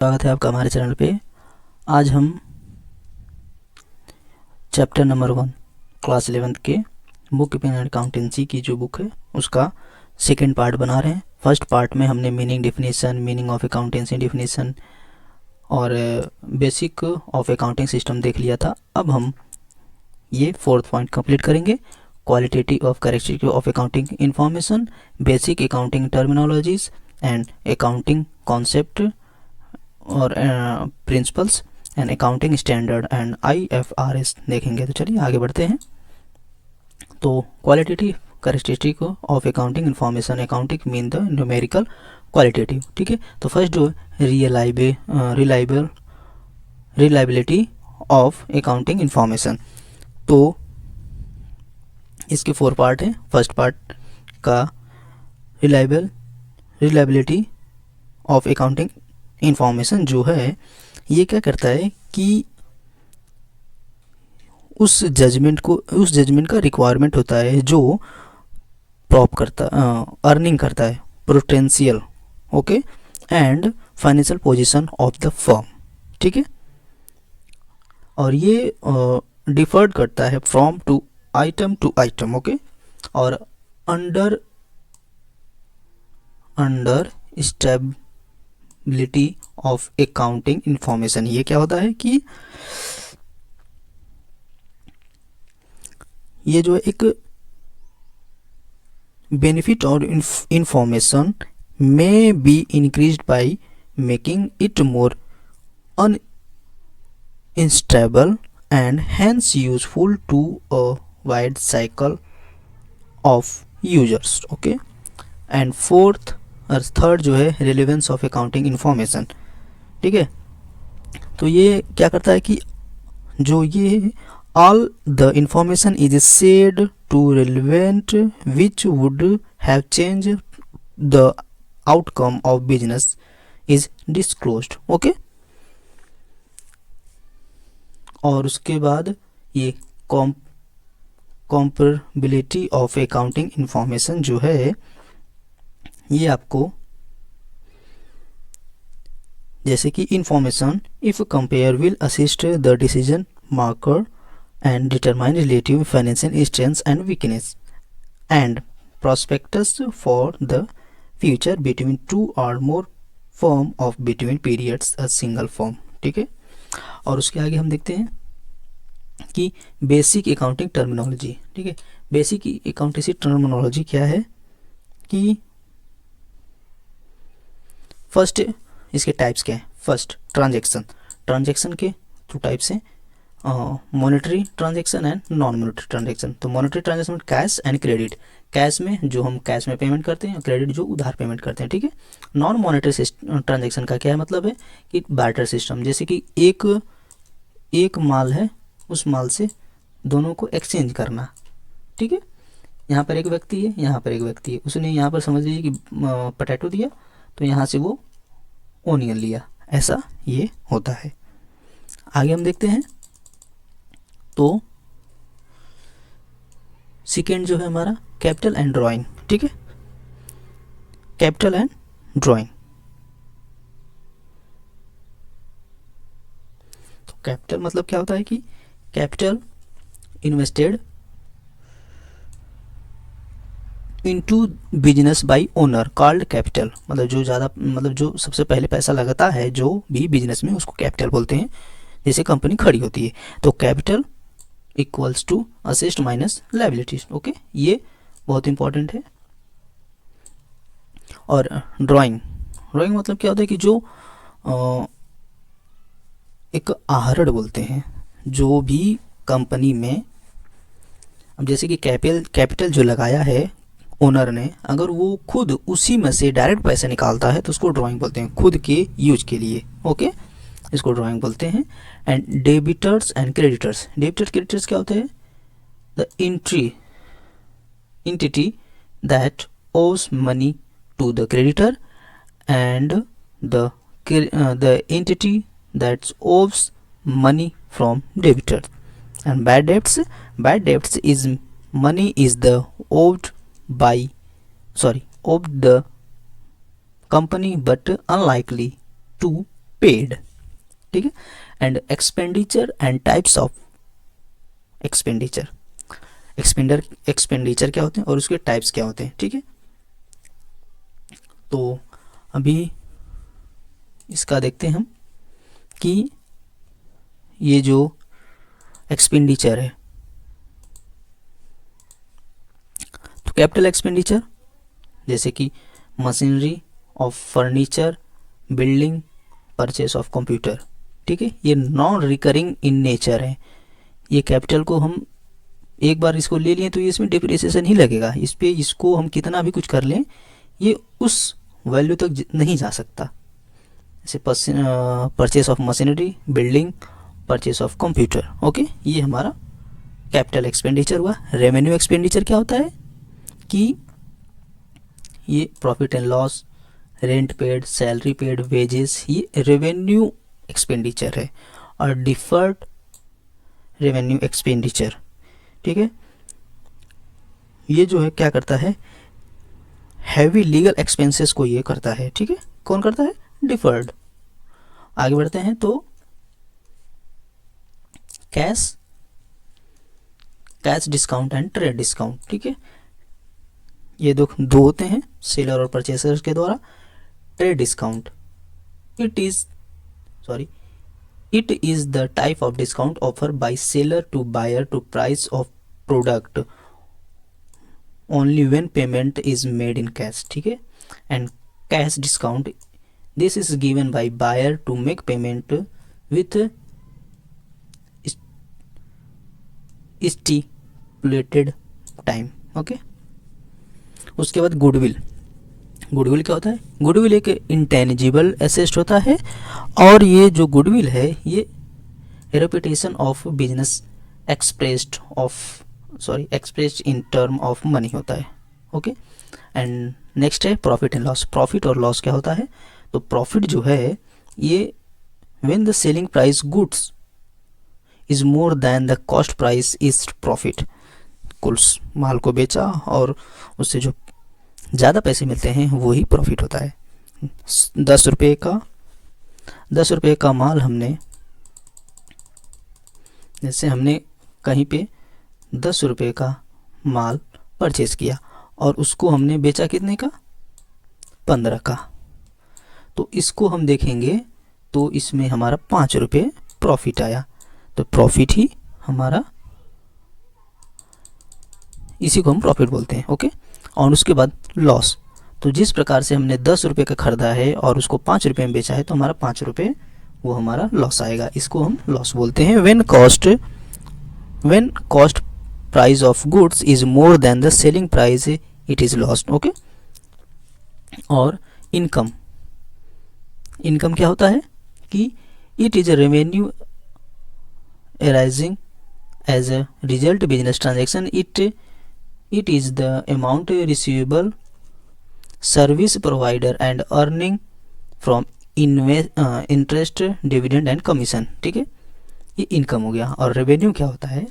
स्वागत है आपका हमारे चैनल पे। आज हम चैप्टर नंबर 1 क्लास 11 के बुक कीपिंग एंड अकाउंटेंसी की जो बुक है उसका सेकेंड पार्ट बना रहे हैं। फर्स्ट पार्ट में हमने मीनिंग ऑफ अकाउंटेंसी डेफिनेशन और बेसिक ऑफ अकाउंटिंग सिस्टम देख लिया था। अब हम ये फोर्थ पॉइंट कंप्लीट करेंगे, qualitative of characteristic of accounting information, basic accounting terminologies and accounting concept और principles and accounting standard and IFRS देखेंगे। तो चलिए आगे बढ़ते हैं। तो qualitative characteristic of accounting information, accounting mean the numerical qualitative, ठीक है। तो फर्स्ट जो रिलायबिलिटी ऑफ अकाउंटिंग इंफॉर्मेशन, तो इसके 4 पार्ट हैं। फर्स्ट पार्ट का रिलायबिलिटी ऑफ अकाउंटिंग इंफॉर्मेशन जो है ये क्या करता है कि उस जजमेंट का रिक्वायरमेंट होता है जो अर्निंग करता है, potential, okay, and financial position of the firm, ठीक है। और ये डिफर्ड करता है फ्रॉम टू आइटम, ओके। और under stability of accounting information, ये क्या होता है कि ये जो है एक बेनिफिट और information may be increased by making it more unstable and hence useful to a wide cycle of users, okay. And fourth और थर्ड जो है रिलेवेंस ऑफ अकाउंटिंग इंफॉर्मेशन, ठीक है। तो ये क्या करता है कि जो ये all the information is said to relevant which would have changed the outcome of business is disclosed, okay। और उसके बाद ये comparability of accounting information जो है ये आपको जैसे कि information if compare will assist the decision maker and determine relative financial strengths and weakness and prospectus for the future between two or more firm of between periods a single firm, ठीक है। और उसके आगे हम देखते हैं कि basic accounting terminology, ठीक है। बेसिक अकाउंटेंसी टर्मिनोलॉजी क्या है कि फर्स्ट इसके टाइप्स क्या है। फर्स्ट ट्रांजैक्शन के 2 टाइप्स हैं, monetary transaction and non monetary transaction. तो मॉनेटरी ट्रांजैक्शन में कैश एंड क्रेडिट, कैश में जो हम कैश में पेमेंट करते हैं, क्रेडिट जो उधार पेमेंट करते हैं, ठीक है। नॉन मॉनेटरी ट्रांजैक्शन का क्या है मतलब है कि बार्टर सिस्टम, जैसे कि एक माल है, उस माल से दोनों को एक्सचेंज करना, ठीक है। यहाँ पर एक व्यक्ति है, यहाँ पर एक व्यक्ति है, उसने यहाँ पर समझ लीजिए कि पोटैटो दिया तो यहाँ से वो ओनियन लिया, ऐसा ये होता है। आगे हम देखते हैं। तो सेकेंड जो है हमारा कैपिटल एंड ड्राइंग, ठीक है। कैपिटल एंड ड्राइंग, तो कैपिटल मतलब क्या होता है कि capital invested into business by owner called capital, मतलब जो सबसे पहले पैसा लगाता है जो भी बिजनेस में, उसको कैपिटल बोलते हैं, जैसे कंपनी खड़ी होती है। तो capital equals to assets minus liabilities, okay, ये बहुत इंपॉर्टेंट है। और ड्राइंग मतलब क्या होता है कि जो एक आहरण बोलते हैं, जो भी कंपनी में, अब जैसे कि कैपिटल जो लगाया है ओनर ने, अगर वो खुद उसी में से डायरेक्ट पैसा निकालता है तो उसको ड्राइंग बोलते हैं, खुद के यूज के लिए, ओके, इसको ड्राइंग बोलते हैं। एंड डेबिटर्स एंड क्रेडिटर्स क्या होते हैं, the entity that owes money to the creditor and the entity that owes money from debtor. And bad debts is money is the owed the company but unlikely to paid, ठीक है। And expenditure and types of expenditure, expenditure क्या होते हैं और उसके types क्या होते हैं, ठीक है। तो अभी इसका देखते हैं हम कि ये जो एक्सपेंडिचर है, तो कैपिटल एक्सपेंडिचर जैसे कि machinery of furniture, building, purchase of computer, ठीक है, ये नॉन रिकरिंग इन नेचर है। ये कैपिटल को हम एक बार इसको ले लिए तो ये इसमें डिप्रिसिएशन ही लगेगा, इस पे इसको हम कितना भी कुछ कर लें ये उस वैल्यू तक नहीं जा सकता। जैसे purchase of machinery, building, purchase of computer, okay, ये हमारा कैपिटल एक्सपेंडिचर हुआ। रेवेन्यू एक्सपेंडिचर क्या होता है कि ये profit and loss, rent paid, salary paid, wages, ये रेवेन्यू एक्सपेंडिचर है। और डिफर्ड रेवेन्यू एक्सपेंडिचर, ठीक है, ये जो है क्या करता है, हैवी लीगल एक्सपेंसेस को ये करता है, ठीक है। कौन करता है? डिफर्ड। आगे बढ़ते हैं तो cash discount and trade discount, ठीक है, ये दो होते हैं सेलर और परचेसर के द्वारा। Trade discount it is the type of discount offer by seller to buyer to price of product only when payment is made in cash, ठीक है। And cash discount this is given by buyer to make payment with stipulated time, okay. उसके बाद goodwill क्या होता है? Goodwill एक intangible asset होता है और ये जो गुडविल है ये reputation of business expressed in term of money होता है, ओके। एंड नेक्स्ट है प्रॉफिट एंड लॉस। प्रॉफिट और लॉस क्या होता है? तो प्रॉफिट जो है ये when the selling price goods is more than the cost price is profit. कुल माल को बेचा और उससे जो ज़्यादा पैसे मिलते हैं वही प्रॉफिट होता है। 10 रुपये का माल हमने, जैसे हमने कहीं पे 10 रुपये का माल परचेज किया और उसको हमने बेचा कितने का? 15 का। तो इसको हम देखेंगे तो इसमें हमारा 5 रुपये प्रॉफिट आया, तो प्रॉफिट ही हमारा, इसी को हम प्रॉफिट बोलते हैं, ओके। और उसके बाद लॉस, तो जिस प्रकार से हमने 10 रुपये का खरीदा है और उसको 5 रुपये में बेचा है तो हमारा 5 रुपये वो हमारा लॉस आएगा, इसको हम लॉस बोलते हैं। When cost price of goods is more than the selling price it is lost, okay. और इनकम क्या होता है कि it is a revenue arising as a result business transaction. It is the amount receivable service provider and earning from interest, dividend and commission, ठीक है, ये income हो गया। और रेवेन्यू क्या होता है?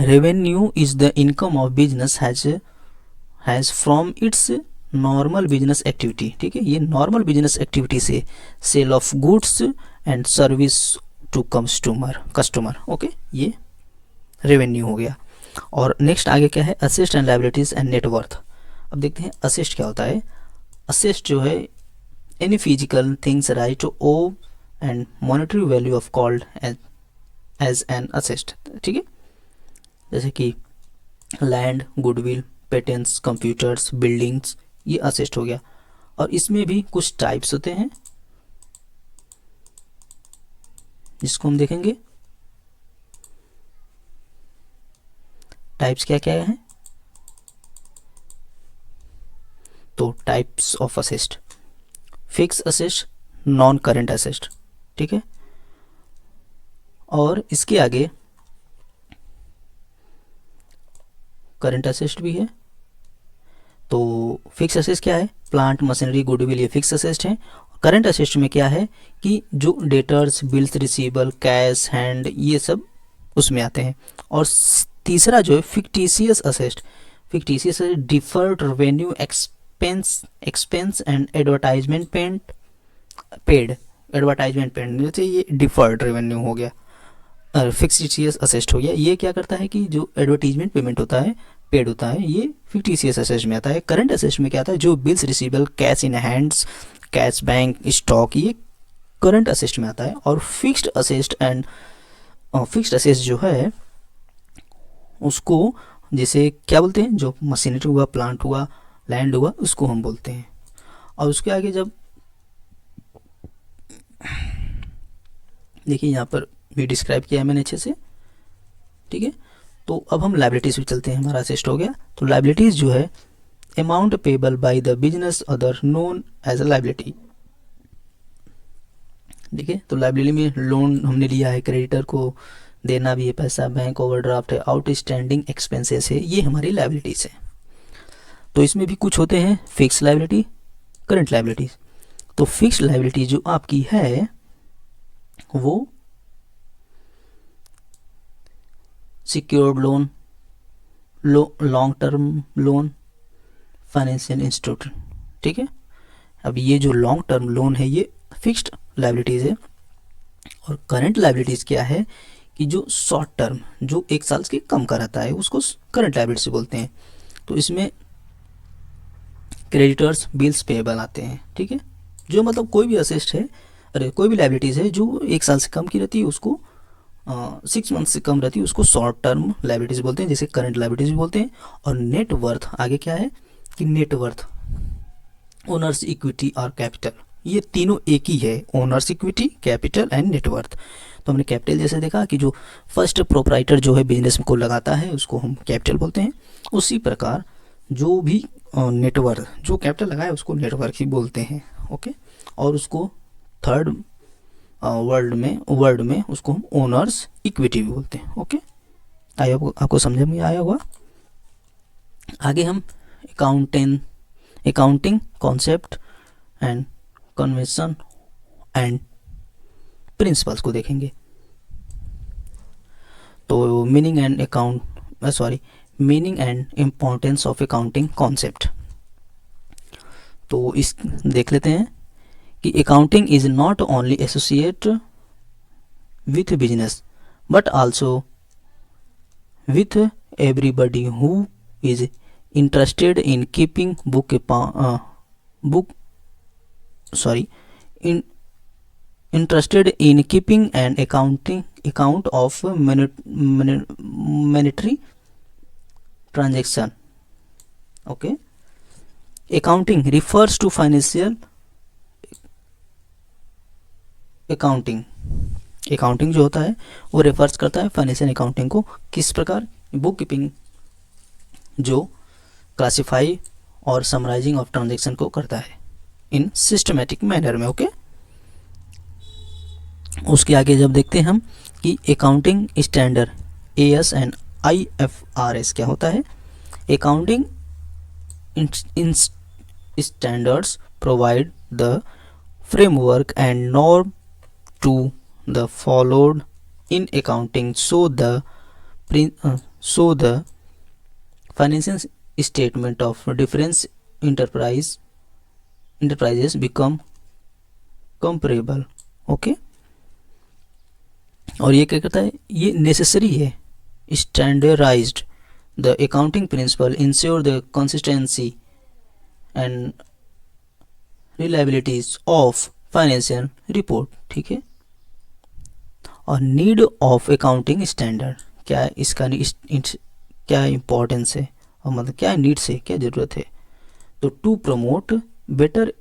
Revenue is the income of business has from its normal business activity, ठीक है, ये नॉर्मल बिजनेस एक्टिविटी से sale of goods and service to customer, okay, ये रेवेन्यू हो गया। और नेक्स्ट आगे क्या है? Assets and liabilities and net worth. अब देखते हैं असेस्ट क्या होता है। असेस्ट जो है एनी फिजिकल थिंग्स राइट ओ and monetary value of called as an asset, ठीक है, जैसे कि land, goodwill, patents, computers, buildings, ये असेस्ट हो गया। और इसमें भी कुछ टाइप्स होते हैं जिसको हम देखेंगे। टाइप्स क्या क्या हैं? तो types of asset, fix asset, non current asset, ठीक है। और इसके आगे करेंट असेस्ट भी है। तो फिक्स असेस्ट क्या है? प्लांट, मशीनरी, गुडविल, ये फिक्स असेस्ट है। करंट असेस्ट में क्या है कि जो debtors, bills receivable, cash, hand, ये सब उसमें आते हैं। और तीसरा जो है fictitious asset, deferred revenue expense and advertisement paid, advertisement payment, जैसे ये डिफर्ड रेवेन्यू हो गया, फिक्टिशियस असेस्ट हो गया। ये क्या करता है कि जो एडवर्टीजमेंट पेमेंट होता है, पेड होता है, ये फिक्टिशियस असेस्ट में आता है। करंट असेस्ट में क्या आता है, जो bills receivable, cash in hands, cash bank, stock, ये करंट असेस्ट में आता है। और fixed asset and fixed asset जो है उसको जैसे क्या बोलते हैं, जो मशीनरी हुआ, प्लांट हुआ, लैंड हुआ, उसको हम बोलते हैं। और उसके आगे जब देखिए यहाँ पर भी डिस्क्राइब किया है मैंने अच्छे से, ठीक है। तो अब हम लाइबिलिटीज पे चलते हैं, हमारा असेस्ट हो गया। तो लाइबिलिटीज जो है, amount payable by the business other known as a liability, ठीक है। तो लाइबिलिटी में लोन हमने लिया है, क्रेडिटर को देना भी है पैसा, बैंक ओवरड्राफ्ट है, आउटस्टैंडिंग एक्सपेंसेस है, ये हमारी लाइबिलिटीज है। तो इसमें भी कुछ होते हैं फिक्स लाइबिलिटी, करंट लाइबिलिटीज। तो फिक्स लाइबिलिटी जो आपकी है वो secured loan, long term loan, financial institute, ठीक है। अब ये जो लॉन्ग टर्म लोन है ये फिक्स्ड लाइबिलिटीज है। और करंट लाइबिलिटीज क्या है कि जो शॉर्ट टर्म, जो 1 साल के कम का रहता है, उसको करंट लाइबिलिटीज बोलते हैं। तो इसमें क्रेडिटर्स, बिल्स पेएबल आते हैं, ठीक है। जो मतलब कोई भी असेस्ट है, अरे कोई भी लाइबिलिटीज है जो 1 साल से कम की रहती है, उसको 6 मंथ से कम रहती है, उसको शॉर्ट टर्म लाइबिलिटीज बोलते हैं, जैसे करंट लाइबिलिटीज भी बोलते हैं। और नेट वर्थ आगे क्या है कि नेट वर्थ, ओनर्स इक्विटी और कैपिटल, ये तीनों एक ही है, owners equity, capital and net worth. तो हमने कैपिटल जैसे देखा कि जो फर्स्ट प्रोप्राइटर जो है बिजनेस को लगाता है उसको हम कैपिटल बोलते हैं। उसी प्रकार जो भी नेटवर्थ, जो कैपिटल लगाए उसको नेटवर्थ ही बोलते हैं, ओके। और उसको थर्ड वर्ड में उसको हम ओनर्स इक्विटी भी बोलते हैं, ओके। आपको समझ में आया होगा। आगे हम accounting concept and convention and principles को देखेंगे। तो meaning and importance of accounting concept, तो इस देख लेते हैं कि accounting is not only associate with business but also with everybody who is interested in keeping interested in keeping an account of monetary transaction, okay. Accounting refers to financial accounting जो होता है वो रेफर्स करता है financial accounting को। किस प्रकार, bookkeeping जो क्लासीफाई और समराइजिंग ऑफ ट्रांजैक्शन को करता है इन सिस्टमेटिक मैनर में, ओके। उसके आगे जब देखते हैं हम कि accounting standard AS and IFRS क्या होता है। Accounting standards provide the framework and norm to the followed in accounting so the financial statement of different enterprises become comparable, okay। और ये क्या करता है, ये नेसेसरी है, standardised the accounting principle ensure the consistency and reliabilities of financial report, ठीक है। और नीड ऑफ अकाउंटिंग स्टैंडर्ड, क्या इसका क्या इम्पोर्टेंस है और मतलब क्या नीड्स है, क्या ज़रूरत है। तो to promote better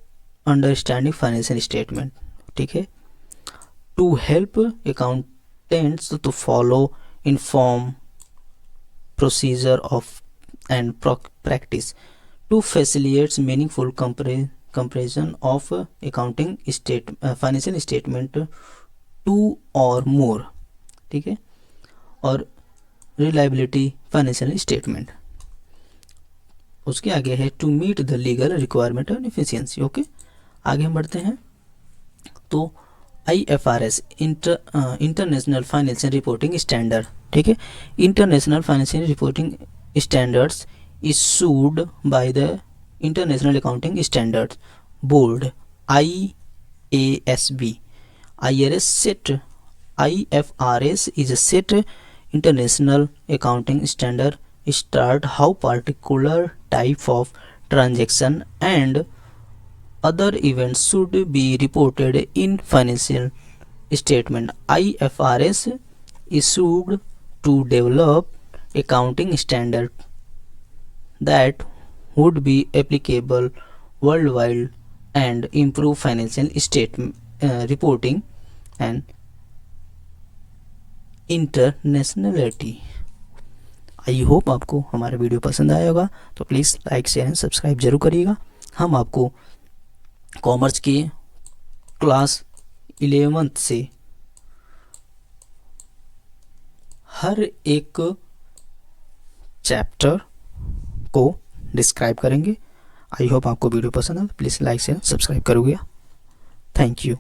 understanding financial statement, ठीक है। To help accountants to follow inform procedure of and practice to facilitates meaningful comparison of accounting financial statement two or more, ठीक है। और रिलायबिलिटी फाइनेंशियल स्टेटमेंट, उसके आगे है to meet the legal requirement and efficiency, okay. आगे हम बढ़ते हैं। तो IFRS international financial reporting standard, ठीक है। International financial reporting standards issued by the international accounting standards board IASB IFRS is a set international accounting standard start how particular type of transaction and other events should be reported in financial statement. IFRS issued to develop accounting standard that would be applicable worldwide and improve financial statement reporting and internationality. I hope आपको हमारा video पसंद आया होगा, तो please like share and subscribe जरूर करिएगा। हम आपको कॉमर्स के क्लास 11th से हर एक चैप्टर को डिस्क्राइब करेंगे। आई होप आपको वीडियो पसंद है, प्लीज़ लाइक शेयर सब्सक्राइब करोगे। Thank you.